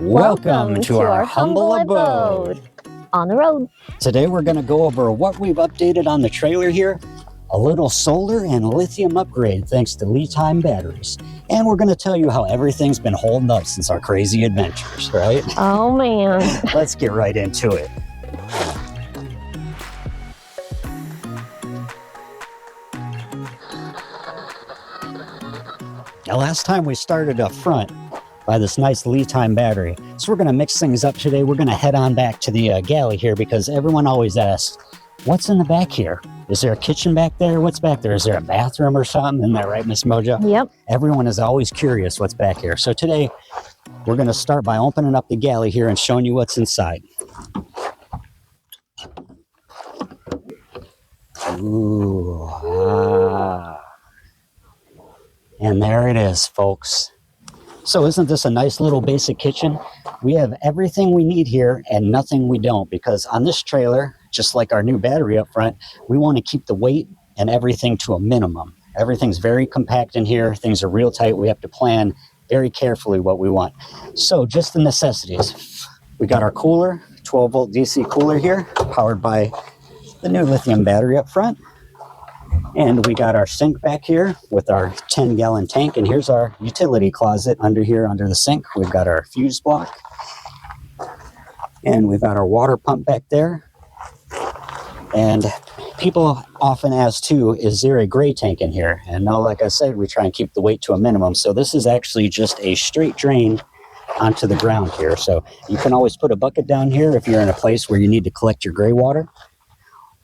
Welcome to our humble abode. On the road. Today we're going to go over what we've updated on the trailer here, a little solar and lithium upgrade thanks to LiTime batteries. And we're going to tell you how everything's been holding up since our crazy adventures, right? Oh man. Let's get right into it. Now, last time we started up front by this nice LiTime battery. So we're going to mix things up today. We're going to head on back to the galley here because everyone always asks, what's in the back here? Is there a kitchen back there? What's back there? Is there a bathroom or something? Isn't that right, Miss Mojo? Yep. Everyone is always curious what's back here. So today we're going to start by opening up the galley here and showing you what's inside. Ooh, and there it is, folks. So isn't this a nice little basic kitchen? We have everything we need here and nothing we don't, because on this trailer, just like our new battery up front, we want to keep the weight and everything to a minimum. Everything's very compact in here. Things are real tight. We have to plan very carefully what we want. So just the necessities. We got our cooler, 12 volt DC cooler here, powered by the new lithium battery up front. And we got our sink back here with our 10-gallon tank. And here's our utility closet under here, under the sink. We've got our fuse block. And we've got our water pump back there. And people often ask, too, is there a gray tank in here? And no, like I said, we try and keep the weight to a minimum. So this is actually just a straight drain onto the ground here. So you can always put a bucket down here if you're in a place where you need to collect your gray water.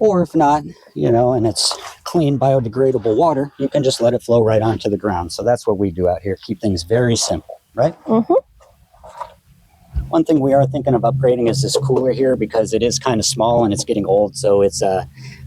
Or if not, you know, and it's clean biodegradable water, you can just let it flow right onto the ground. So that's what we do out here. Keep things very simple, right? Mm-hmm. One thing we are thinking of upgrading is this cooler here because it is kind of small and it's getting old. So it's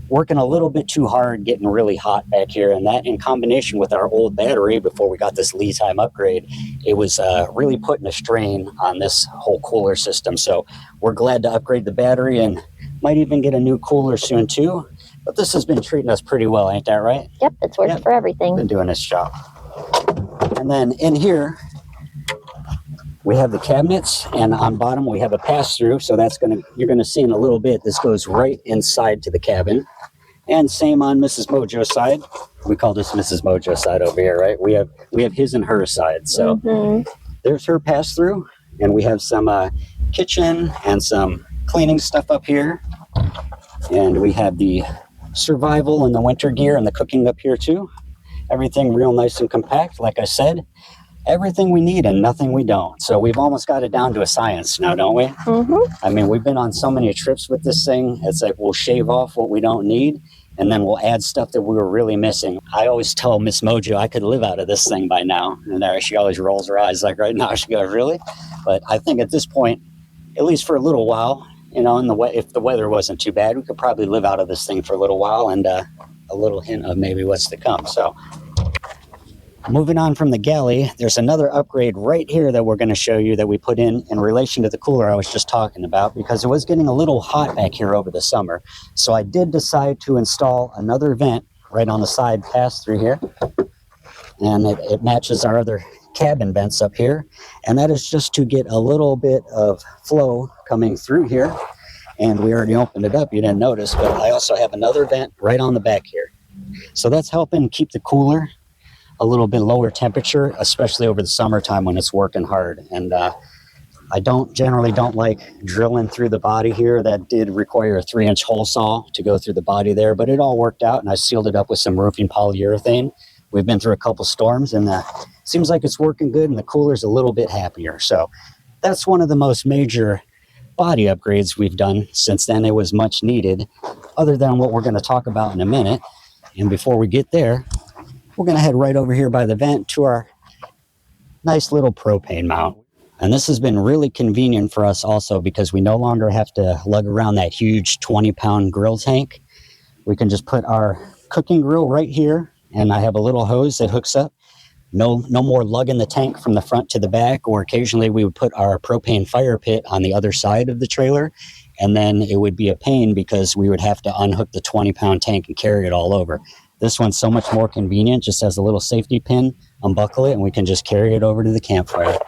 working a little bit too hard, getting really hot back here. And that in combination with our old battery before we got this LiTime upgrade, it was really putting a strain on this whole cooler system. So we're glad to upgrade the battery and might even get a new cooler soon too. But this has been treating us pretty well, ain't that right? Yep, it's worked for everything. Been doing its job. And then in here, we have the cabinets, and on bottom we have a pass-through. So that's you're gonna see in a little bit, this goes right inside to the cabin. And same on Mrs. Mojo's side. We call this Mrs. Mojo's side over here, right? We have his and her side. So there's her pass-through, and we have some kitchen and some cleaning stuff up here. And we have the survival and the winter gear and the cooking up here too. Everything real nice and compact. Like I said, everything we need and nothing we don't. So we've almost got it down to a science now, don't we? I mean, we've been on so many trips with this thing. It's like we'll shave off what we don't need and then we'll add stuff that we were really missing. I always tell Miss Mojo I could live out of this thing by now. And there she always rolls her eyes like right now. She goes, really? But I think at this point, at least for a little while, you know, if the weather wasn't too bad, we could probably live out of this thing for a little while and a little hint of maybe what's to come. So moving on from the galley, there's another upgrade right here that we're going to show you that we put in relation to the cooler I was just talking about, because it was getting a little hot back here over the summer. So I did decide to install another vent right on the side pass through here. And it matches our other cabin vents up here, and that is just to get a little bit of flow coming through here. And we already opened it up, you didn't notice, but I also have another vent right on the back here. So that's helping keep the cooler a little bit lower temperature, especially over the summertime when it's working hard. And I generally don't like drilling through the body here. That did require a 3-inch hole saw to go through the body there, but it all worked out, and I sealed it up with some roofing polyurethane. We've been through a couple storms, and seems like it's working good, and the cooler's a little bit happier. So that's one of the most major body upgrades we've done since then. It was much needed, other than what we're going to talk about in a minute. And before we get there, we're going to head right over here by the vent to our nice little propane mount. And this has been really convenient for us also because we no longer have to lug around that huge 20-pound grill tank. We can just put our cooking grill right here, and I have a little hose that hooks up. No more lugging the tank from the front to the back, or occasionally we would put our propane fire pit on the other side of the trailer, and then it would be a pain because we would have to unhook the 20-pound tank and carry it all over. This one's so much more convenient, just has a little safety pin, unbuckle it, and we can just carry it over to the campfire.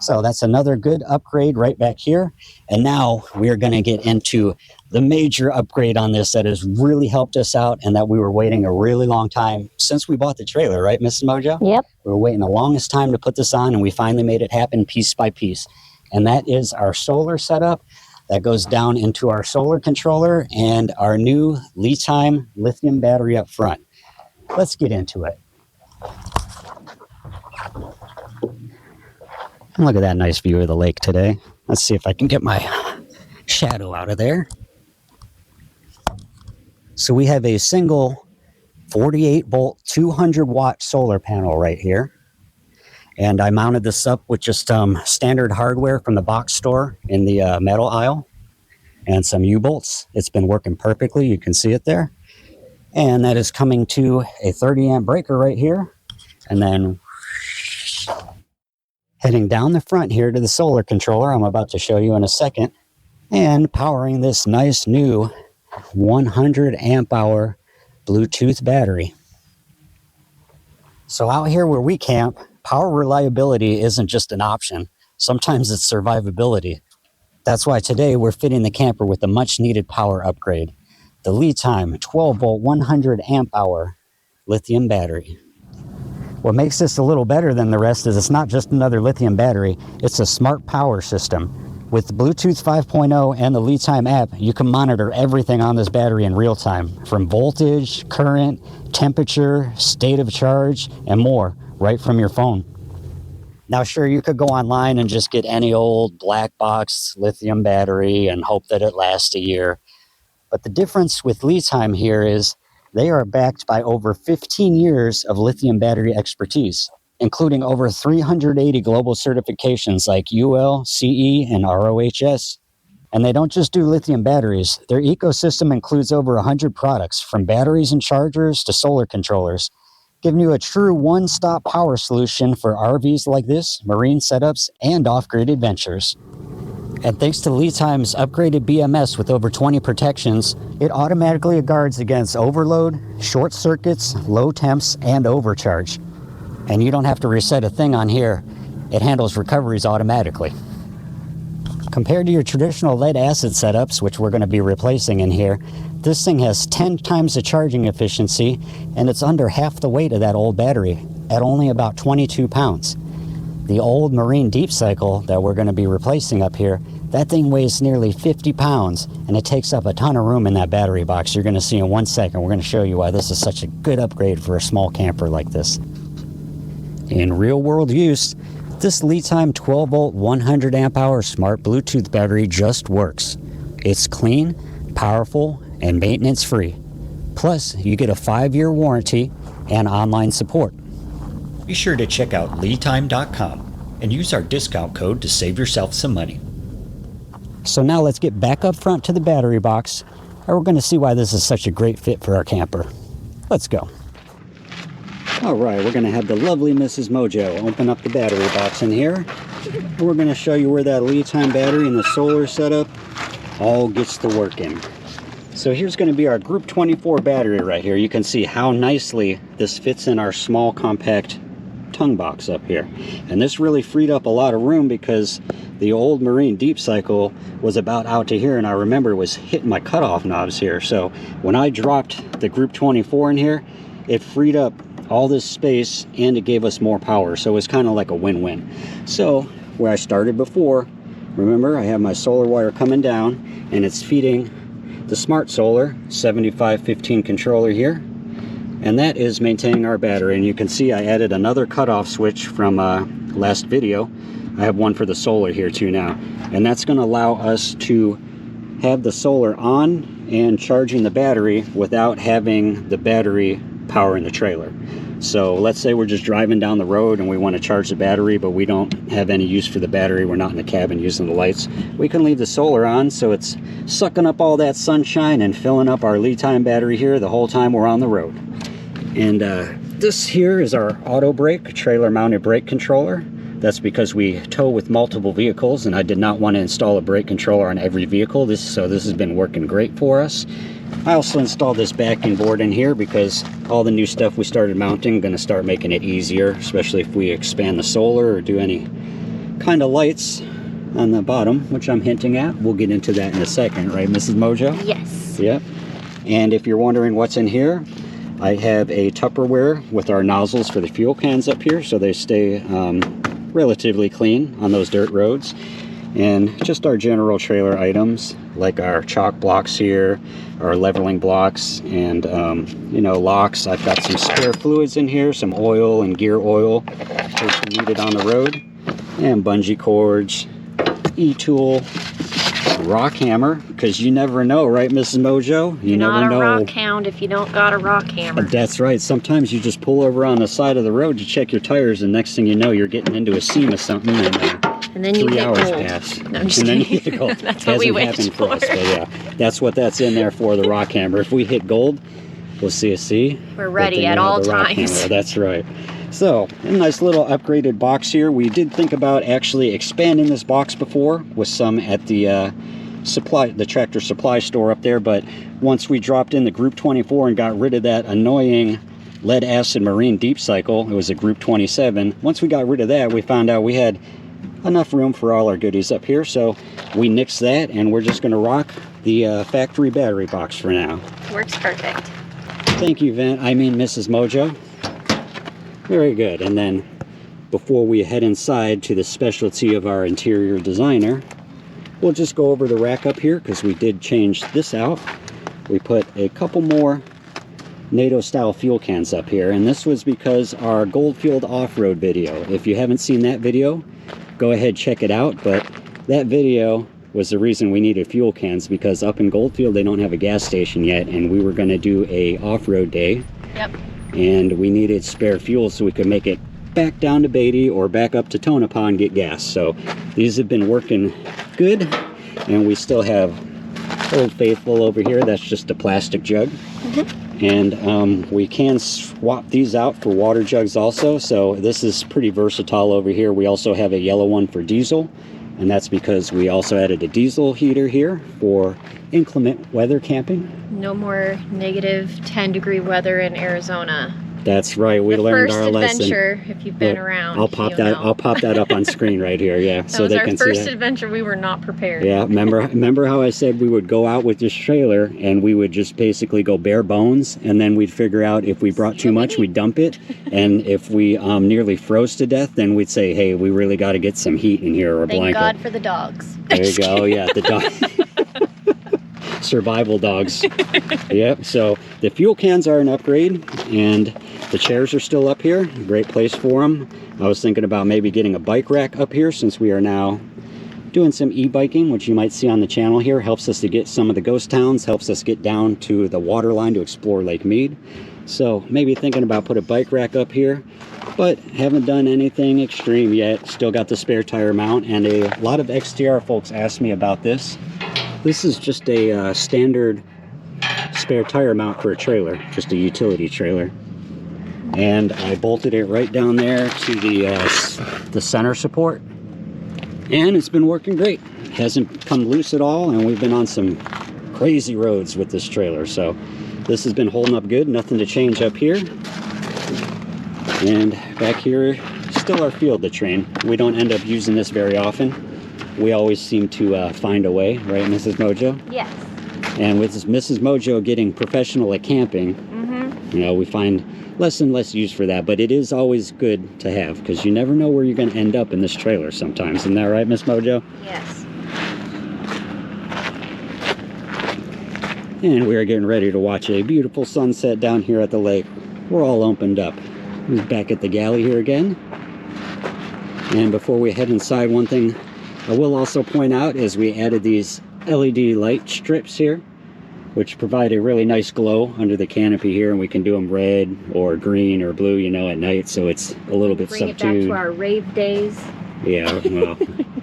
So that's another good upgrade right back here. And now we're going to get into the major upgrade on this that has really helped us out and that we were waiting a really long time since we bought the trailer, right, Mrs. Mojo? Yep. We were waiting the longest time to put this on, and we finally made it happen piece by piece. And that is our solar setup that goes down into our solar controller and our new LiTime lithium battery up front. Let's get into it. And look at that nice view of the lake today. Let's see if I can get my shadow out of there. So we have a single 48 volt, 200 watt solar panel right here. And I mounted this up with just standard hardware from the box store in the metal aisle and some U-bolts. It's been working perfectly. You can see it there. And that is coming to a 30 amp breaker right here. And then heading down the front here to the solar controller I'm about to show you in a second, and powering this nice new 100 amp hour Bluetooth battery. So out here where we camp, power reliability isn't just an option. Sometimes it's survivability. That's why today we're fitting the camper with a much needed power upgrade, the LiTime 12 volt 100 amp hour lithium battery. What makes this a little better than the rest is it's not just another lithium battery, it's a smart power system. With Bluetooth 5.0 and the LiTime app, you can monitor everything on this battery in real time, from voltage, current, temperature, state of charge, and more, right from your phone. Now, sure, you could go online and just get any old black box lithium battery and hope that it lasts a year. But the difference with LiTime here is they are backed by over 15 years of lithium battery expertise, including over 380 global certifications like UL, CE, and ROHS. And they don't just do lithium batteries. Their ecosystem includes over 100 products, from batteries and chargers to solar controllers, giving you a true one-stop power solution for RVs like this, marine setups, and off-grid adventures. And thanks to LiTime's upgraded BMS with over 20 protections, it automatically guards against overload, short circuits, low temps, and overcharge. And you don't have to reset a thing on here. It handles recoveries automatically. Compared to your traditional lead-acid setups, which we're going to be replacing in here, this thing has 10 times the charging efficiency, and it's under half the weight of that old battery, at only about 22 pounds. The old marine deep cycle that we're going to be replacing up here, that thing weighs nearly 50 pounds, and it takes up a ton of room in that battery box. You're going to see in 1 second. We're going to show you why this is such a good upgrade for a small camper like this. In real-world use, this LiTime 12 volt 100 amp hour smart Bluetooth battery just works. It's clean, powerful, and maintenance free. Plus, you get a 5-year warranty and online support. Be sure to check out LiTime.com and use our discount code to save yourself some money. So now let's get back up front to the battery box, and we're going to see why this is such a great fit for our camper. Let's go. All right, we're going to have the lovely Mrs. Mojo open up the battery box in here. We're going to show you where that LiTime battery and the solar setup all gets to working. So here's going to be our Group 24 battery right here. You can see how nicely this fits in our small compact tongue box up here. And this really freed up a lot of room because the old marine deep cycle was about out to here, and I remember it was hitting my cutoff knobs here. So when I dropped the Group 24 in here, it freed up all this space and it gave us more power. So it was kind of like a win-win. So where I started before, remember I have my solar wire coming down and it's feeding the Smart Solar 7515 controller here, and that is maintaining our battery. And you can see I added another cutoff switch from last video. I have one for the solar here too now, and that's going to allow us to have the solar on and charging the battery without having the battery powering the trailer. So let's say we're just driving down the road and we want to charge the battery, but we don't have any use for the battery. We're not in the cabin using the lights. We can leave the solar on so it's sucking up all that sunshine and filling up our LiTime battery here the whole time we're on the road. And this here is our auto brake, trailer mounted brake controller. That's because we tow with multiple vehicles and I did not want to install a brake controller on every vehicle. So this has been working great for us. I also installed this backing board in here because all the new stuff we started mounting going to start making it easier, especially if we expand the solar or do any kind of lights on the bottom, which I'm hinting at. We'll get into that in a second, right, Mrs. Mojo? Yes. Yep. And if you're wondering what's in here, I have a Tupperware with our nozzles for the fuel cans up here, so they stay relatively clean on those dirt roads. And just our general trailer items, like our chalk blocks here, our leveling blocks, and you know, locks. I've got some spare fluids in here, some oil and gear oil in case we need it on the road, and bungee cords, e-tool, rock hammer, because you never know, right, Mrs. Mojo? You never know. Not a rock hound if you don't got a rock hammer. That's right. Sometimes you just pull over on the side of the road to check your tires, and next thing you know, you're getting into a seam of something, and then you 3 hit hours gold. pass. No, I'm just and then kidding. you hit gold. That's what we wish happened for for. us, but yeah, that's what that's in there for, the rock hammer. If we hit gold, we'll see a C. We're ready at all times. That's right. So, a nice little upgraded box here. We did think about actually expanding this box before with some at the tractor supply store up there, but once we dropped in the Group 24 and got rid of that annoying lead acid marine deep cycle, it was a Group 27. Once we got rid of that, we found out we had enough room for all our goodies up here, so we nixed that, and we're just going to rock the factory battery box for now. Works perfect. Thank you, Mrs. Mojo. Very good. And then before we head inside to the specialty of our interior designer, we'll just go over the rack up here, because we did change this out. We put a couple more NATO style fuel cans up here, and this was because our Goldfield off-road video, if you haven't seen that video, go ahead, check it out. But that video was the reason we needed fuel cans, because up in Goldfield they don't have a gas station yet, and we were going to do a off-road day. Yep. And we needed spare fuel so we could make it back down to Beatty or back up to Tonopah and get gas. So these have been working good, and we still have Old Faithful over here. That's just a plastic jug. And we can swap these out for water jugs also, so this is pretty versatile over here. We also have a yellow one for diesel, and that's because we also added a diesel heater here for inclement weather camping. No more negative 10-degree weather in Arizona. That's right. We learned our lesson. First adventure, if you've been around. I'll pop that up on screen right here. Yeah, that was our first adventure. We were not prepared. Yeah, remember how I said we would go out with this trailer and we would just basically go bare bones, and then we'd figure out if we brought too much, we'd dump it, and if we nearly froze to death, then we'd say, hey, we really got to get some heat in here or a blanket. Thank God for the dogs. There you go. Yeah, the dog. Survival dogs. Yep. So the fuel cans are an upgrade, and the chairs are still up here. Great place for them. I was thinking about maybe getting a bike rack up here, since we are now doing some e-biking, which you might see on the channel here. Helps us to get some of the ghost towns, helps us get down to the water line to explore Lake Mead. So maybe thinking about put a bike rack up here, but haven't done anything extreme yet. Still got the spare tire mount, and a lot of XTR folks asked me about this. This is just a standard spare tire mount for a trailer, just a utility trailer. And I bolted it right down there to the center support. And it's been working great. It hasn't come loose at all, and we've been on some crazy roads with this trailer. So this has been holding up good, nothing to change up here. And back here, still our field Latrine. We don't end up using this very often. We always seem to find a way, right, Mrs. Mojo? Yes. And with Mrs. Mojo getting professional at camping, you know, we find less and less use for that. But it is always good to have, because you never know where you're going to end up in this trailer sometimes. Isn't that right, Miss Mojo? Yes. And we are getting ready to watch a beautiful sunset down here at the lake. We're all opened up. We're back at the Galley here again. And before we head inside, one thing I will also point out is we added these LED light strips here, which provide a really nice glow under the canopy here, and we can do them red or green or blue, you know, at night, so it's a little bit subdued. Bring it back to our rave days. Yeah, well,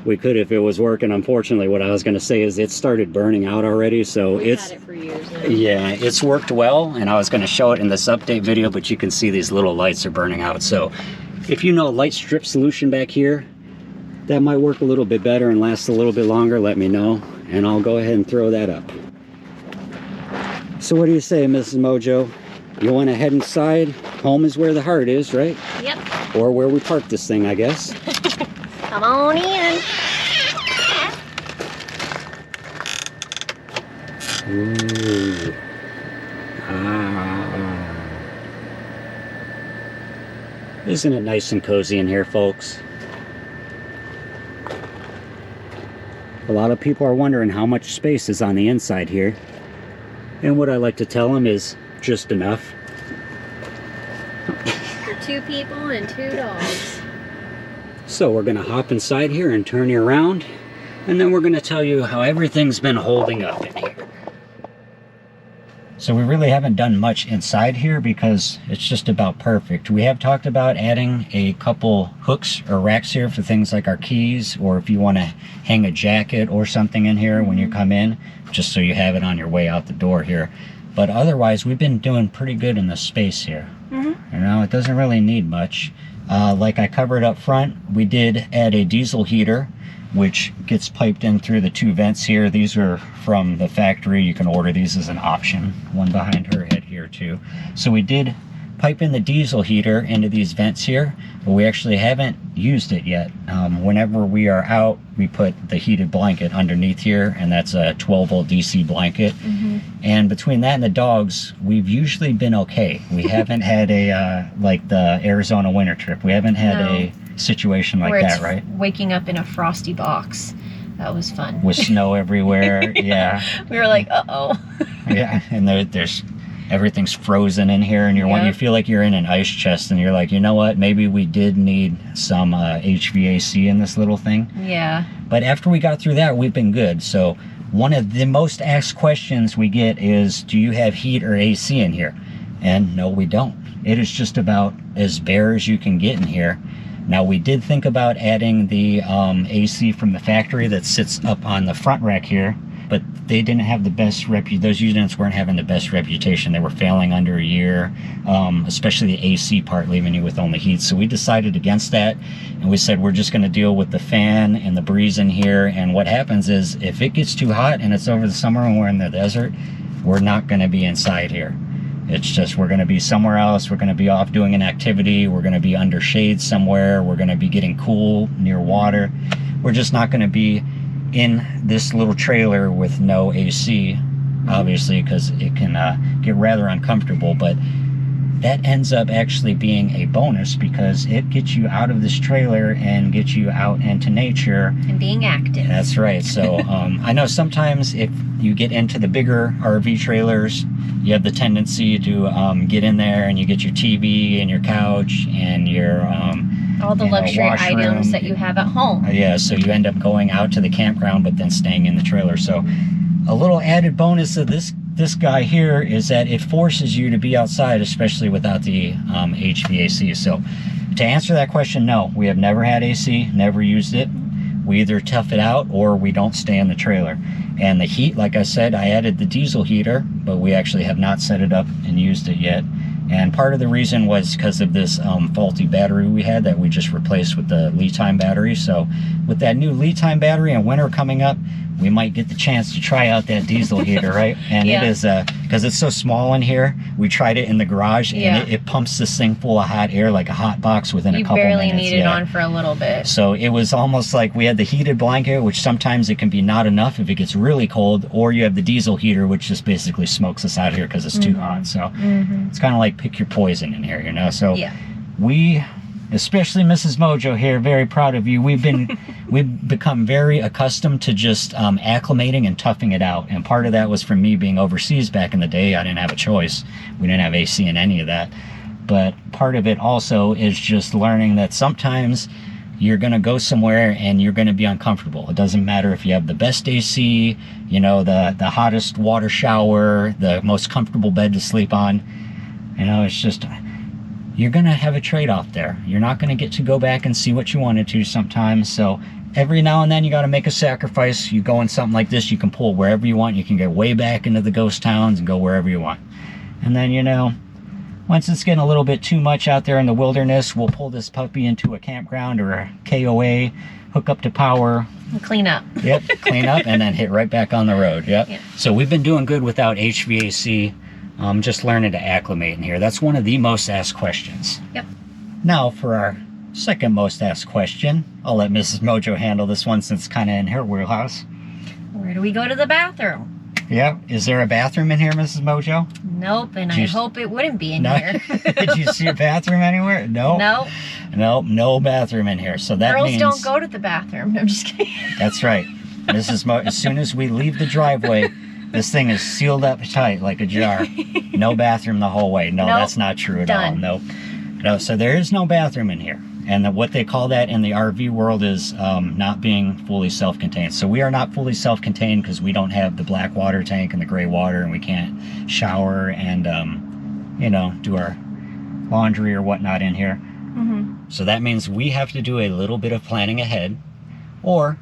we could if it was working. Unfortunately, what I was going to say is it started burning out already, so We've had it for years now. Yeah, it's worked well, and I was going to show it in this update video, but you can see these little lights are burning out. So if you know a light strip solution back here that might work a little bit better and last a little bit longer, let me know, and I'll go ahead and throw that up. So what do you say, Mrs. Mojo? You want to head inside? Home is where the heart is, right? Yep. Or where we parked this thing, I guess. Come on in. Ooh. Isn't it nice and cozy in here, folks? A lot of people are wondering how much space is on the inside here. And what I like to tell them is just enough. For 2 people and 2 dogs. So we're going to hop inside here and turn you around. And then we're going to tell you how everything's been holding up in here. So we really haven't done much inside here because it's just about perfect. We have talked about adding a couple hooks or racks here for things like our keys, or if you want to hang a jacket or something in here when you come in, just so you have it on your way out the door here. But otherwise, we've been doing pretty good in the space here. You know, it doesn't really need much. Like I covered up front, we did add a diesel heater, which gets piped in through the 2 vents here. These are from the factory. You can order these as an option. One behind her head here too. So we did pipe in the diesel heater into these vents here, but we actually haven't used it yet. Whenever we are out, we put the heated blanket underneath here, and that's a 12-volt DC blanket. And between that and the dogs, we've usually been okay. We haven't had a, like the Arizona winter trip, we haven't had a situation like that, right? Waking up in a frosty box. That was fun. With snow everywhere, yeah. We were like, uh-oh. Yeah, and there's everything's frozen in here, and you feel like you're in an ice chest, and you're like, you know what? Maybe we did need some HVAC in this little thing. Yeah. But after we got through that, we've been good. So one of the most asked questions we get is, do you have heat or AC in here? And no, we don't. It is just about as bare as you can get in here. Now, we did think about adding the AC from the factory that sits up on the front rack here, but they didn't have the best those units weren't having the best reputation. They were failing under a year, especially the AC part, leaving you with only heat. So we decided against that, and we said we're just going to deal with the fan and the breeze in here. And what happens is, if it gets too hot and it's over the summer and we're in the desert, we're not going to be inside here. It's just, we're going to be somewhere else. We're going to be off doing an activity. We're going to be under shade somewhere. We're going to be getting cool near water. We're just not going to be in this little trailer with no AC, obviously, because it can get rather uncomfortable. But that ends up actually being a bonus, because it gets you out of this trailer and gets you out into nature. And being active. That's right. So I know sometimes if you get into the bigger RV trailers, you have the tendency to get in there and you get your TV and your couch and your all the luxury items that you have at home. Yeah, so you end up going out to the campground but then staying in the trailer. So a little added bonus of this guy here is that it forces you to be outside, especially without the HVAC. So to answer that question, no, we have never had AC, never used it. We either tough it out or we don't stay in the trailer. And the heat, like I said, I added the diesel heater, but we actually have not set it up and used it yet. And part of the reason was because of this faulty battery we had that we just replaced with the LiTime battery. So with that new LiTime battery and winter coming up, we might get the chance to try out that diesel heater, right? And it is, because it's so small in here, we tried it in the garage, and it pumps this thing full of hot air like a hot box within a couple minutes. You barely need it on for a little bit. So it was almost like we had the heated blanket, which sometimes it can be not enough if it gets really cold, or you have the diesel heater, which just basically smokes us out here because it's too hot. So it's kind of like pick your poison in here, you know? So we, especially Mrs. Mojo here, very proud of you. We've become very accustomed to just acclimating and toughing it out. And part of that was from me being overseas back in the day. I didn't have a choice. We didn't have AC in any of that. But part of it also is just learning that sometimes you're going to go somewhere and you're going to be uncomfortable. It doesn't matter if you have the best AC, you know, the hottest water shower, the most comfortable bed to sleep on. You know, it's just, you're going to have a trade-off there. You're not going to get to go back and see what you wanted to sometimes. So every now and then you got to make a sacrifice. You go in something like this, you can pull wherever you want. You can get way back into the ghost towns and go wherever you want. And then, you know, once it's getting a little bit too much out there in the wilderness, we'll pull this puppy into a campground or a KOA, hook up to power. And clean up. Yep, clean up and then hit right back on the road. Yep. So we've been doing good without HVAC. Just learning to acclimate in here. That's one of the most asked questions. Yep. Now for our second most asked question. I'll let Mrs. Mojo handle this one since it's kind of in her wheelhouse. Where do we go to the bathroom? Yeah, is there a bathroom in here, Mrs. Mojo? Nope, and I hope it wouldn't be in here. Did you see a bathroom anywhere? No. Nope. Nope, no bathroom in here. So that means... Girls don't go to the bathroom. I'm just kidding. That's right. Mrs. Mojo, as soon as we leave the driveway, this thing is sealed up tight like a jar. No bathroom the whole way. No, that's not true at all. No. No, so there is no bathroom in here. And what they call that in the RV world is not being fully self-contained. So we are not fully self-contained because we don't have the black water tank and the gray water, and we can't shower and, you know, do our laundry or whatnot in here. So that means we have to do a little bit of planning ahead, or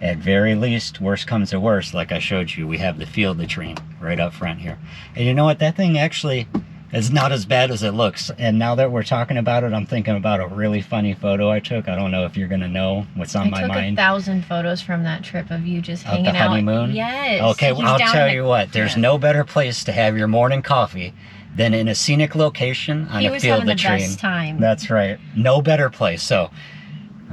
at very least, worst comes to worst, like I showed you, we have the field latrine right up front here. And you know what? That thing actually... it's not as bad as it looks. And now that we're talking about it, I'm thinking about a really funny photo I took. I don't know if you're going to know what's on my mind. I took 1,000 photos from that trip of you just hanging out. The honeymoon? Yes. Okay, well, I'll tell you what. There's no better place to have your morning coffee than in a scenic location on a field latrine. He was having the best time. That's right. No better place. So,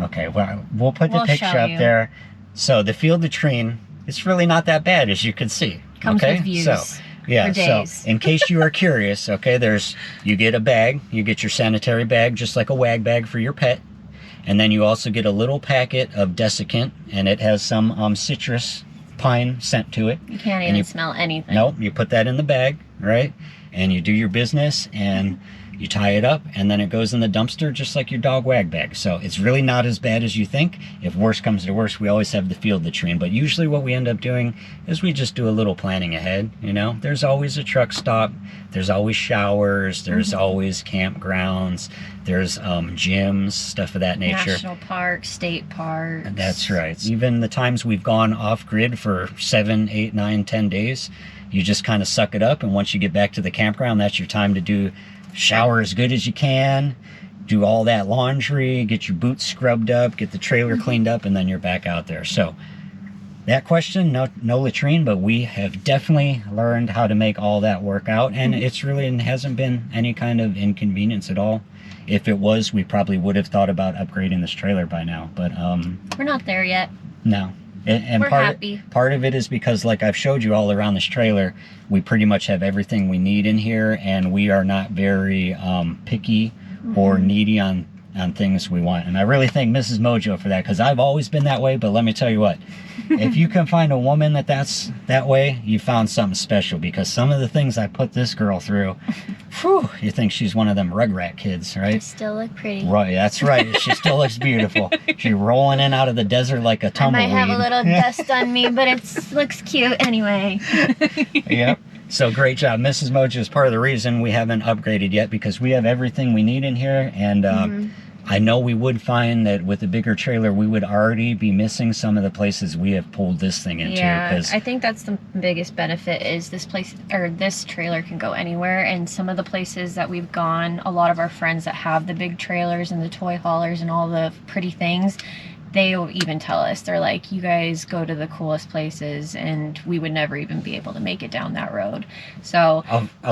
okay, well, we'll put the picture up there. So the field latrine, it's really not that bad, as you can see. Comes with views. So, yeah, so in case you are curious, okay, you get a bag, you get your sanitary bag, just like a wag bag for your pet. And then you also get a little packet of desiccant, and it has some citrus pine scent to it. You can't even smell anything. Nope, you put that in the bag, right? And you do your business, and you tie it up, and then it goes in the dumpster just like your dog wag bag. So it's really not as bad as you think. If worse comes to worse, we always have the field latrine. But usually what we end up doing is we just do a little planning ahead, you know? There's always a truck stop. There's always showers. There's always campgrounds. There's gyms, stuff of that nature. National parks, state parks. That's right. Even the times we've gone off-grid for 7, 8, 9, 10 days, you just kind of suck it up. And once you get back to the campground, that's your time to do shower as good as you can, do all that laundry, get your boots scrubbed up, get the trailer cleaned up, and then you're back out there. So that question, no latrine, but we have definitely learned how to make all that work out, and it's really hasn't been any kind of inconvenience at all. If it was, we probably would have thought about upgrading this trailer by now, but we're not there yet. No. And we're happy. Part of it is because, like I've showed you all around this trailer, we pretty much have everything we need in here, and we are not very picky or needy on things we want. And I really thank Mrs. Mojo for that, because I've always been that way. But let me tell you what, if you can find a woman that's that way, you found something special, because some of the things I put this girl through, whew, you think she's one of them Rugrat kids, right? You still look pretty. Right, that's right. She still looks beautiful. She's rolling in out of the desert like a tumbleweed. I might have a little dust on me, but it looks cute anyway. Yep. So great job. Mrs. Mojo is part of the reason we haven't upgraded yet, because we have everything we need in here. And I know we would find that with a bigger trailer, we would already be missing some of the places we have pulled this thing into. Yeah, I think that's the biggest benefit, is this place, or this trailer can go anywhere. And some of the places that we've gone, a lot of our friends that have the big trailers and the toy haulers and all the pretty things, they'll even tell us, they're like, you guys go to the coolest places, and we would never even be able to make it down that road. So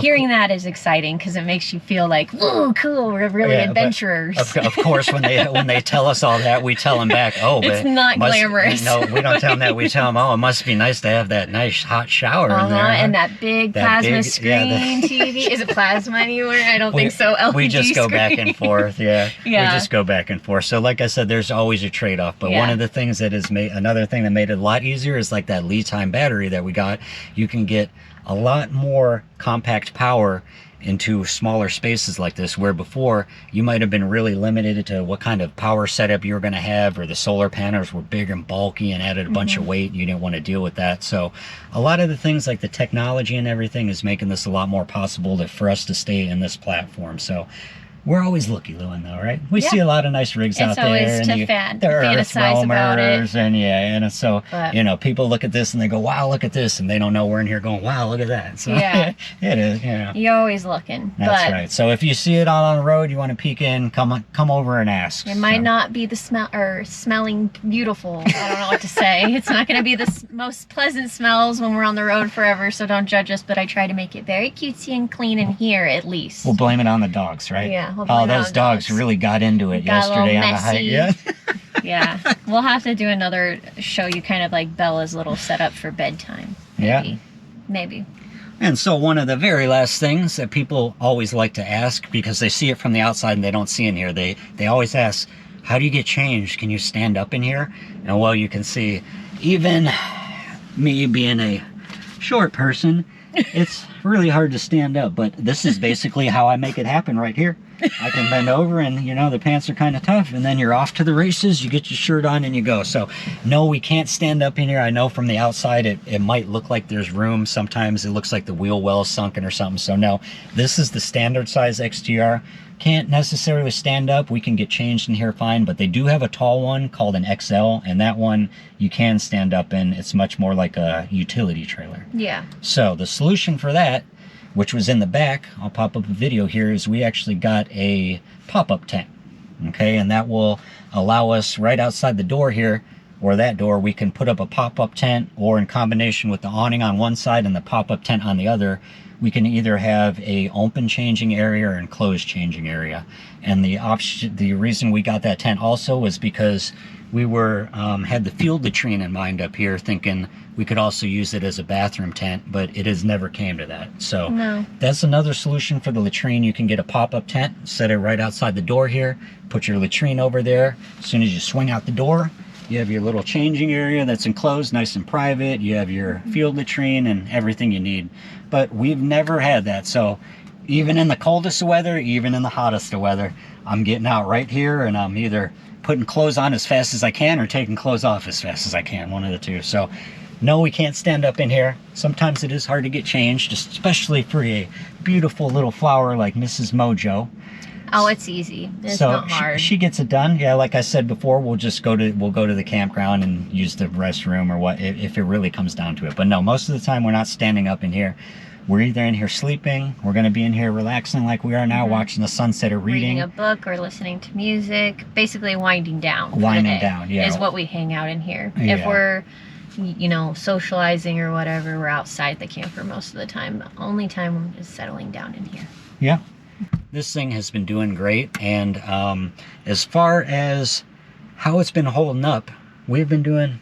hearing that is exciting, because it makes you feel like, ooh, cool, we're really adventurers. Of course, when they tell us all that, we tell them back, oh, but it's not glamorous. No, we don't tell them that. We tell them, oh, it must be nice to have that nice hot shower in there. And that big plasma screen TV. Is it plasma anywhere? I don't think so. LPG we just go screen. Back and forth. Yeah. We just go back and forth. So like I said, there's always a trade-off. But one of the things that has made, another thing that made it a lot easier is like that LiTime battery that we got. You can get a lot more compact power into smaller spaces like this, where before you might have been really limited to what kind of power setup you were going to have, or the solar panels were big and bulky and added a bunch of weight. You didn't want to deal with that. So a lot of the things like the technology and everything is making this a lot more possible for us to stay in this platform. So we're always looky-looing though, right? We see a lot of nice rigs out there. It's always to fantasize about it. And so, you know, people look at this and they go, wow, look at this. And they don't know we're in here going, wow, look at that. So it is, you know. You're always looking. That's right. So if you see it out on the road, you want to peek in, come over and ask. It might not be the smelling beautiful. I don't know what to say. It's not going to be the most pleasant smells when we're on the road forever, so don't judge us. But I try to make it very cutesy and clean in here, at least. We'll blame it on the dogs, right? Yeah. hopefully Oh, those dogs really got into it got yesterday on the hike. Yeah. Yeah, we'll have to do another show you kind of like Bella's little setup for bedtime. Yeah. Maybe. And so one of the very last things that people always like to ask, because they see it from the outside and they don't see in here, they always ask, how do you get changed? Can you stand up in here? And well, you can see, even me being a short person, it's really hard to stand up, but this is basically how I make it happen right here. I can bend over and, you know, the pants are kind of tough, and then you're off to the races, you get your shirt on and you go. So no, we can't stand up in here. I know from the outside it might look like there's room. Sometimes it looks like the wheel well is sunken or something. So no, this is the standard size XTR. Can't necessarily stand up. We can get changed in here fine, but they do have a tall one called an XL, and that one you can stand up in. It's much more like a utility trailer. Yeah. So the solution for that, which was in the back, I'll pop up a video here, is we actually got a pop-up tent. Okay, and that will allow us right outside the door here, or that door, we can put up a pop-up tent, or in combination with the awning on one side and the pop-up tent on the other, we can either have a open changing area or enclosed changing area. And the reason we got that tent also was because we were had the field latrine in mind up here, thinking we could also use it as a bathroom tent, but it has never came to that. So no. That's another solution for the latrine. You can get a pop-up tent, set it right outside the door here, put your latrine over there. As soon as you swing out the door, you have your little changing area that's enclosed, nice and private. You have your field latrine and everything you need. But we've never had that. So even in the coldest of weather, even in the hottest of weather, I'm getting out right here, and I'm either putting clothes on as fast as I can or taking clothes off as fast as I can, one of the two. So no, we can't stand up in here. Sometimes it is hard to get changed, especially for a beautiful little flower like Mrs. Mojo. Oh, it's easy. It's so not hard. She gets it done. Yeah, like I said before, we'll go to the campground and use the restroom or what, if it really comes down to it. But no, most of the time we're not standing up in here. We're either in here sleeping, we're going to be in here relaxing like we are now, watching the sunset or reading a book or listening to music. Basically winding down. Winding down, yeah. Is what we hang out in here. Yeah. If we're, you know, socializing or whatever, we're outside the camper most of the time. The only time is settling down in here. Yeah. This thing has been doing great, and as far as how it's been holding up, we've been doing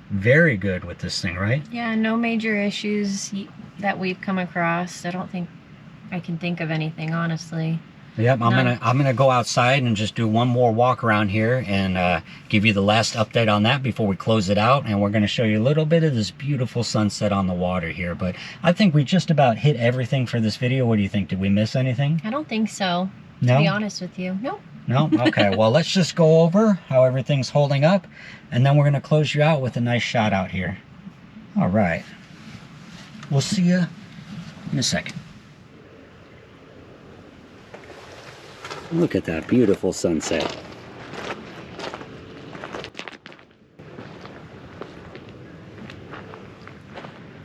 very good with this thing, right? Yeah, no major issues that we've come across. I don't think I can think of anything, honestly. Yep, I'm gonna go outside and just do one more walk around here and give you the last update on that before we close it out. And we're gonna show you a little bit of this beautiful sunset on the water here. But I think we just about hit everything for this video. What do you think? Did we miss anything? I don't think so. No? To be honest with you, no. No? Okay, well, let's just go over how everything's holding up, and then we're gonna close you out with a nice shot out here. All right. We'll see you in a second. Look at that beautiful sunset.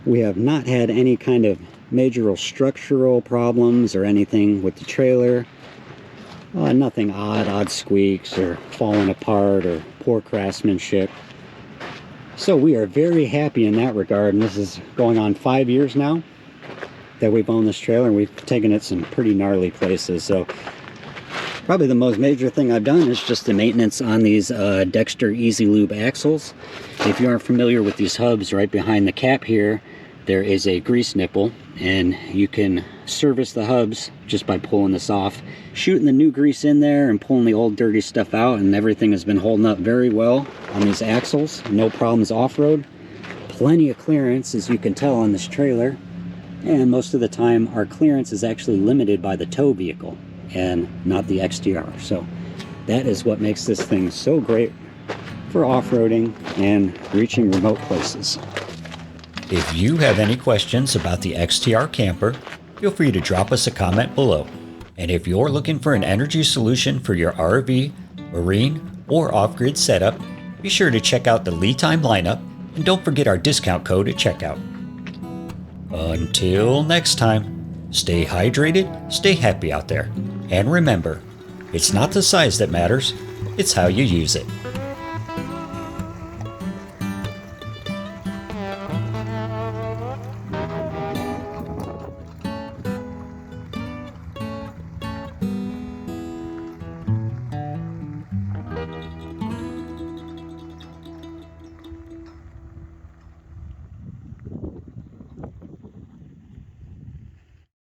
We have not had any kind of major structural problems or anything with the trailer. Nothing odd squeaks or falling apart or poor craftsmanship. So we are very happy in that regard, and this is going on 5 years now that we've owned this trailer, and we've taken it some pretty gnarly places. So probably the most major thing I've done is just the maintenance on these Dexter Easy Lube axles. If you aren't familiar with these hubs, right behind the cap here, there is a grease nipple, and you can service the hubs just by pulling this off, shooting the new grease in there and pulling the old dirty stuff out, and everything has been holding up very well on these axles. No problems off-road. Plenty of clearance, as you can tell, on this trailer. And most of the time our clearance is actually limited by the tow vehicle and not the XTR. So that is what makes this thing so great for off-roading and reaching remote places. If you have any questions about the XTR Camper, feel free to drop us a comment below. And if you're looking for an energy solution for your RV, marine, or off-grid setup, be sure to check out the LiTime lineup, and don't forget our discount code at checkout. Until next time, stay hydrated, stay happy out there, and remember, it's not the size that matters, it's how you use it.